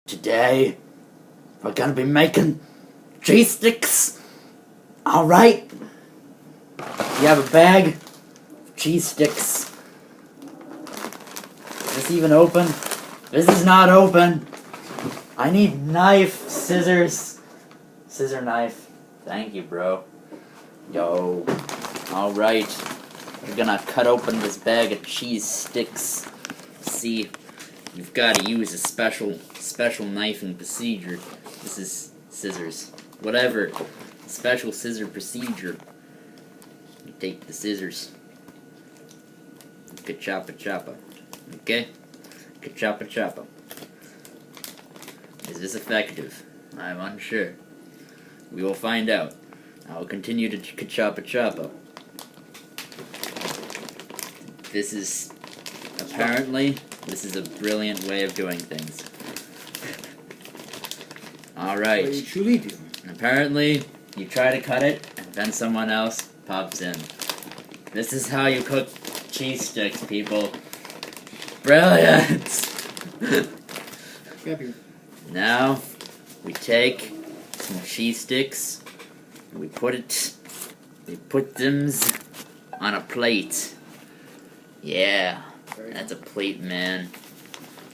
Today, we're gonna be making cheese sticks. Alright? You have a bag of cheese sticks. Is this even open? This is not open. I need knife, scissors. Scissor knife. Thank you, bro. Yo. Alright. We're gonna cut open this bag of cheese sticks. See, you've got to use a special knifing procedure. This is scissors. Whatever. Special scissor procedure. You take the scissors. Ka-choppa-choppa. Okay? Ka-choppa-choppa. Is this effective? I'm unsure. We will find out. I'll continue to ka-choppa-choppa. This is a brilliant way of doing things. Alright. What you truly do. Apparently, you try to cut it, and then someone else pops in. This is how you cook cheese sticks, people. Brilliant! Now, we take some cheese sticks, and we put them on a plate. Yeah, that's a plate, man.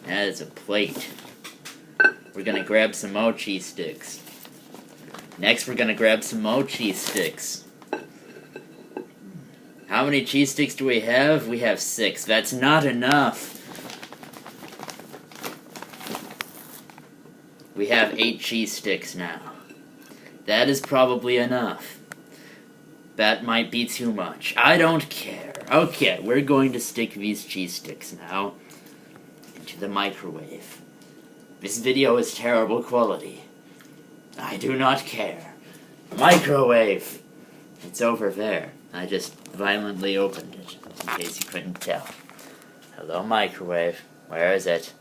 That is a plate. We're gonna grab some more cheese sticks. Next, we're gonna grab some more cheese sticks. How many cheese sticks do we have? We have 6. That's not enough. We have 8 cheese sticks now. That is probably enough. That might be too much. I don't care. Okay, we're going to stick these cheese sticks now into the microwave. This video is terrible quality. I do not care. Microwave! It's over there. I just violently opened it, in case you couldn't tell. Hello, microwave. Where is it?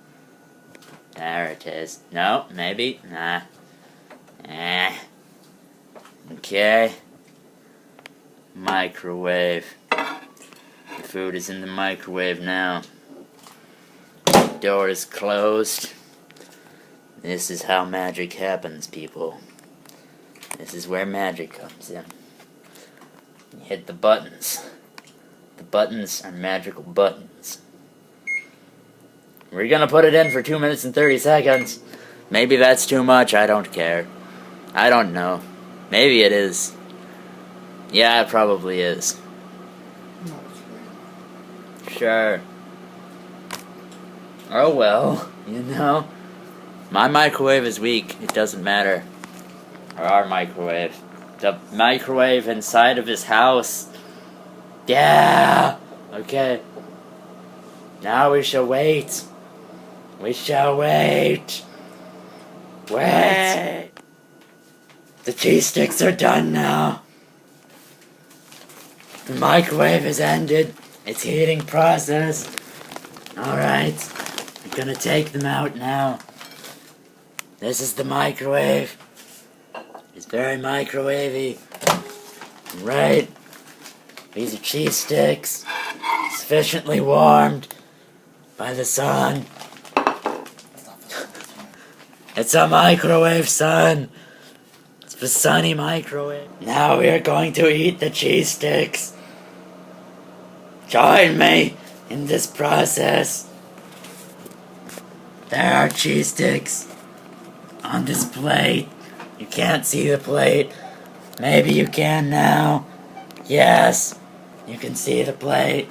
There it is. No, maybe? Nah. Okay. Microwave. The food is in the microwave now. The door is closed. This is how magic happens, people. This is where magic comes in. You hit the buttons. The buttons are magical buttons. We're gonna put it in for 2 minutes and 30 seconds. Maybe that's too much, I don't care. I don't know. Maybe it is. Yeah, it probably is. No, it's great. Sure. Oh well, you know. My microwave is weak. It doesn't matter. Or our microwave. The microwave inside of his house. Yeah! Okay. Now we shall wait. We shall wait. Wait! The cheese sticks are done now. The microwave has ended its heating process. Alright. I'm gonna take them out now. This is the microwave. It's very microwavy. Right. These are cheese sticks. Sufficiently warmed by the sun. It's a microwave, son. It's the sunny microwave. Now we are going to eat the cheese sticks. Join me in this process. There are cheese sticks on this plate. You can't see the plate. Maybe you can now. Yes, you can see the plate.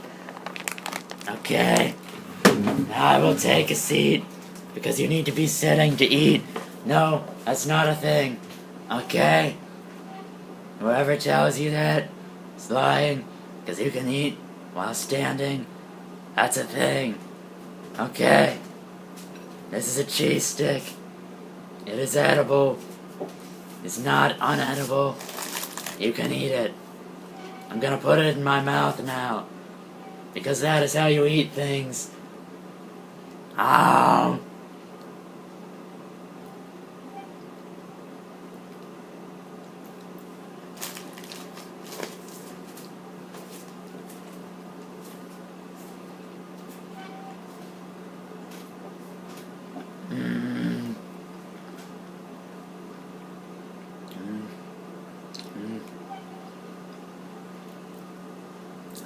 Okay. Now I will take a seat because you need to be sitting to eat. No, that's not a thing. Okay? Whoever tells you that is lying because you can eat while standing. That's a thing. Okay? This is a cheese stick. It is edible. It's not unedible. You can eat it. I'm gonna put it in my mouth now. Because that is how you eat things. Ow!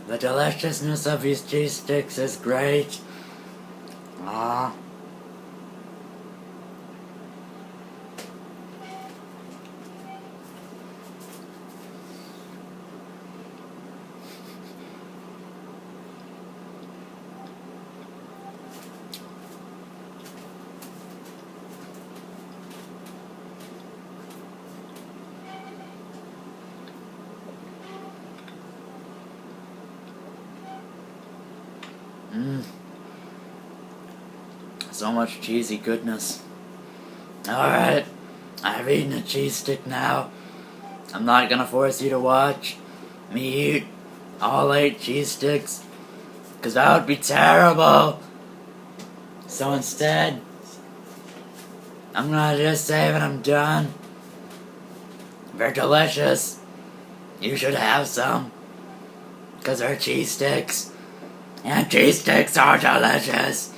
The deliciousness of these cheese sticks is great. Ah. So much cheesy goodness. Alright, I've eaten a cheese stick now. I'm not gonna force you to watch me eat all 8 cheese sticks, 'cause that would be terrible. So instead, I'm gonna just say when I'm done. They're delicious. You should have some, 'cause they're cheese sticks. And cheese sticks are delicious.